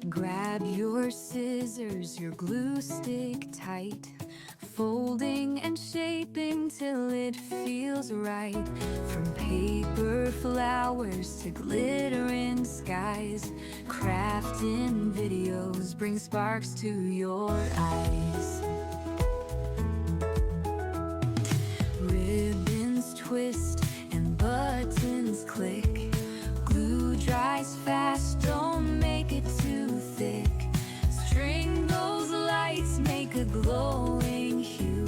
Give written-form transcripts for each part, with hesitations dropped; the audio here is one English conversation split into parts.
Grab your scissors, your glue stick tight, folding and shaping till it feels right. From paper flowers to glittering skies, crafting videos bring sparks to your eyes. Ribbons twist and buttons click, glue dries fast, don't make it too thick. String those lights, make a glowing hue,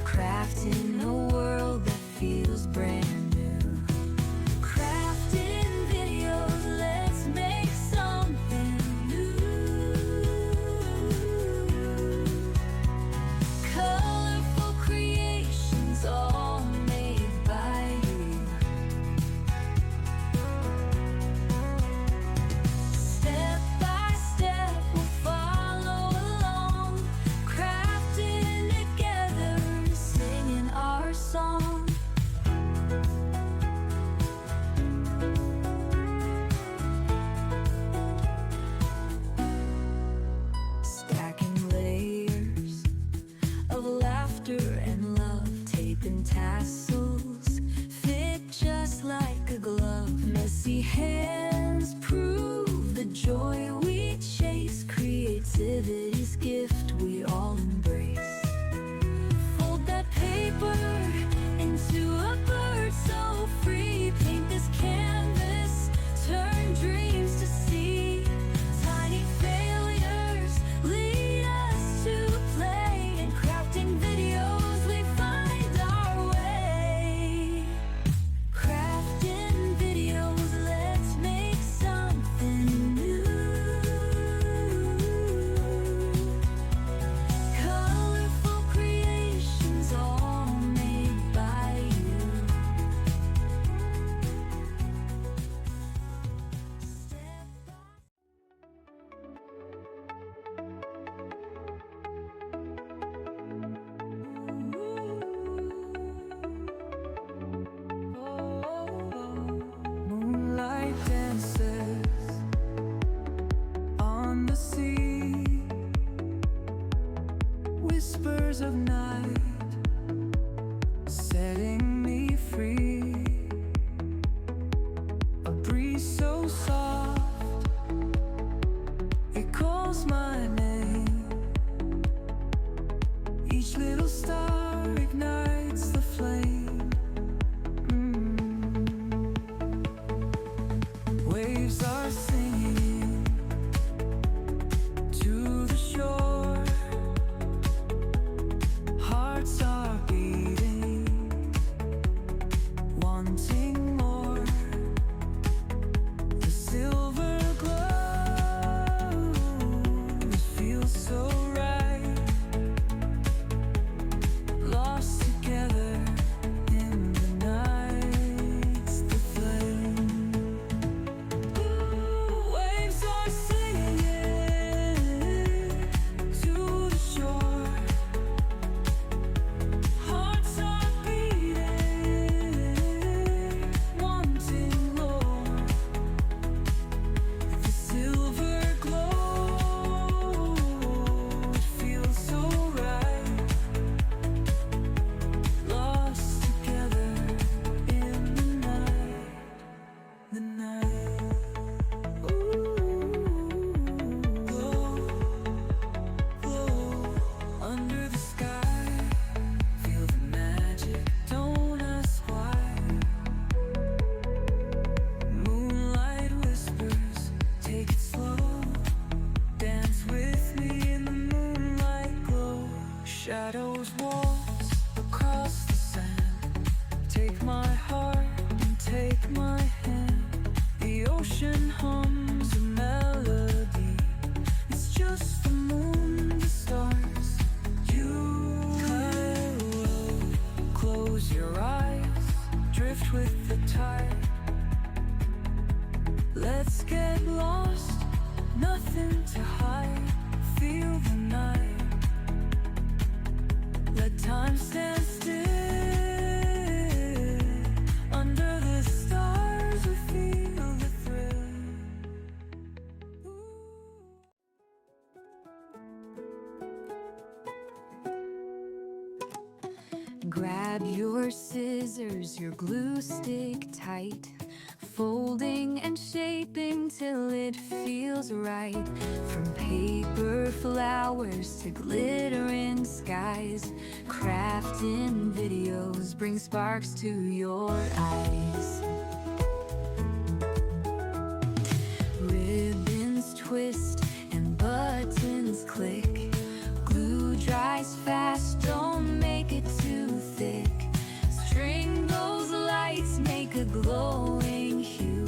crafting a world that feels brand new. Crafting videos, let's make something new. Colorful creations, all made by you. Step by step, we'll follow along, crafting together, singing our song. Stacking layers of laughter and love, taping tassels fit just like a glove. Messy hands prove the joy we chase, creativity's gift we all embrace. Fold that paper into a bird so free, paint this canvas, turn dreams to sea. Tiny failures lead us to play, and crafting videos we find our way. Crafting videos, let's make something new. Colorful creations, all made by you. Moonlight dances on the sea, whispers of night setting me free. A breeze so soft, it calls my name. Each little star ignites the flame. Waves are singing to the shore, hearts are beating, wanting more. The silver glow feels so right, lost together in the night's the flame. Waves are singing to the shore, hearts are beating, wanting more. The silver glow feels so right, lost together in the night. Glow, glow under the sky, feel the magic, don't ask why. Moonlight whispers, take it slow, dance with me in the moonlight glow. Shadows waltz across the sand, take my heart and take my hand. The ocean hums a melody, it's just the moon, the stars, you. Close your eyes, drift with the tide. Let's get lost, nothing to hide. Feel the night, let time stand still. Under the stars we feel the thrill. Grab your scissors, your glue stick tight, folding and shaping till it feels right. From paper flowers to glittering skies, crafting videos bring sparks to your eyes. Ribbons twist and buttons click, glue dries fast, don't make it too thick. String those lights, make a glowing hue,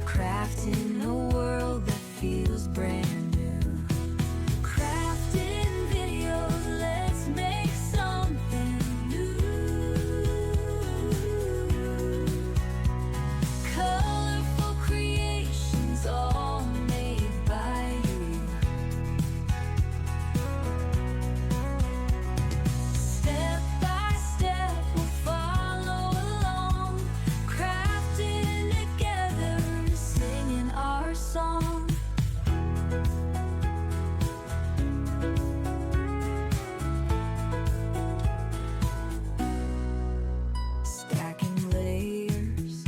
crafting a world that feels brand new. Crafting videos, let's make something new. Colorful creations, all made by you. Step by step, we'll follow along, crafting together, singing our song. Stacking layers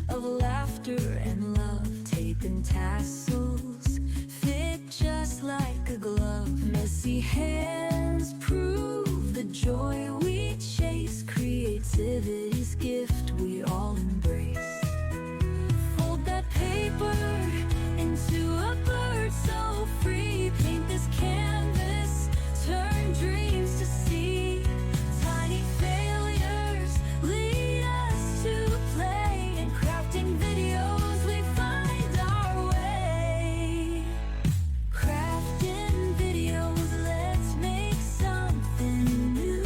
of laughter and love, tape and tassels fit just like a glove. Messy hands prove the joy we chase, creativity's gift we all embrace. Fold that paper into a bird so free, paint this canvas, turn dreams to sea. Tiny failures lead us to play, and crafting videos we find our way. Crafting videos, let's make something new.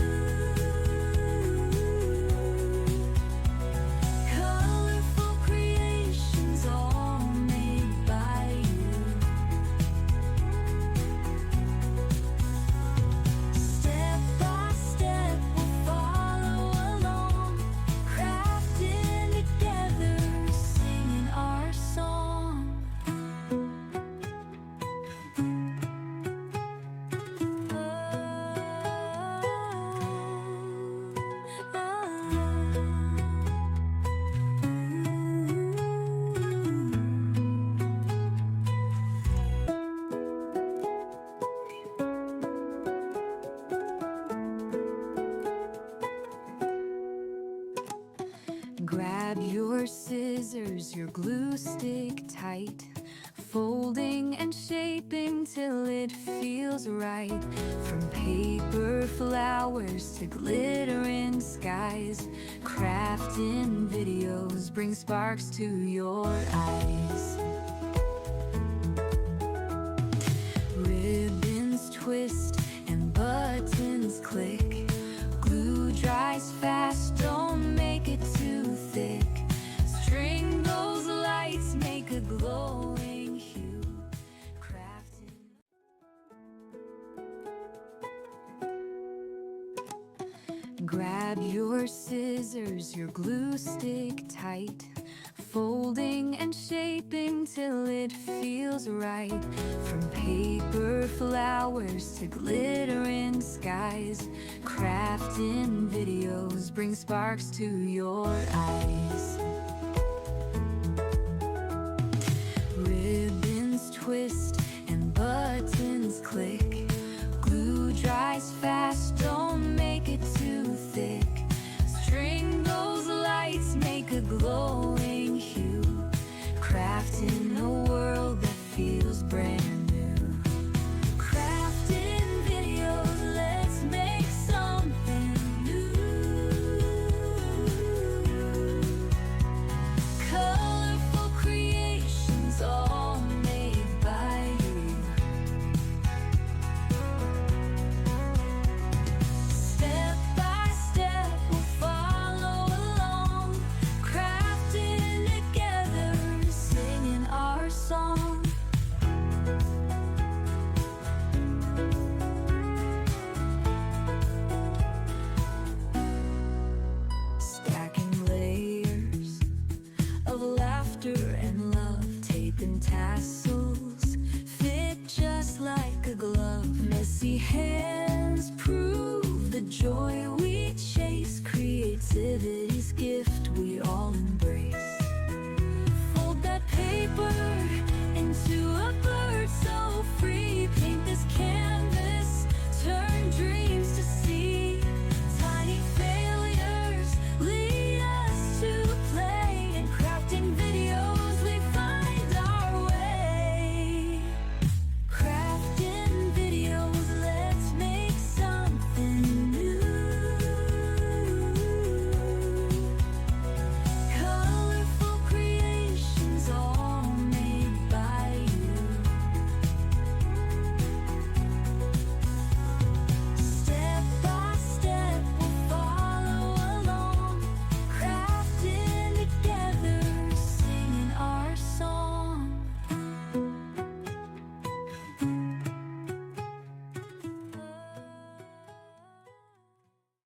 Colorful creations, all made by you. Step by step, we'll follow along, crafting together, singing our song. Grab your scissors, your glue stick tight, folding and shaping till it feels right. From paper flowers to glittering skies, crafting videos bring sparks to your eyes. Ribbons twist and buttons click, glue dries fast, don't make it too thick. String those lights, make a glowing hue, crafting. Grab your scissors, your glue stick tight, folding and shaping till it feels right. From paper flowers to glittering skies, crafting videos bring sparks to your eyes. Ribbons twist and buttons click, glue dries fast, don't make it too thick. String those lights, make a glowing hue, crafting a world that feels brand new.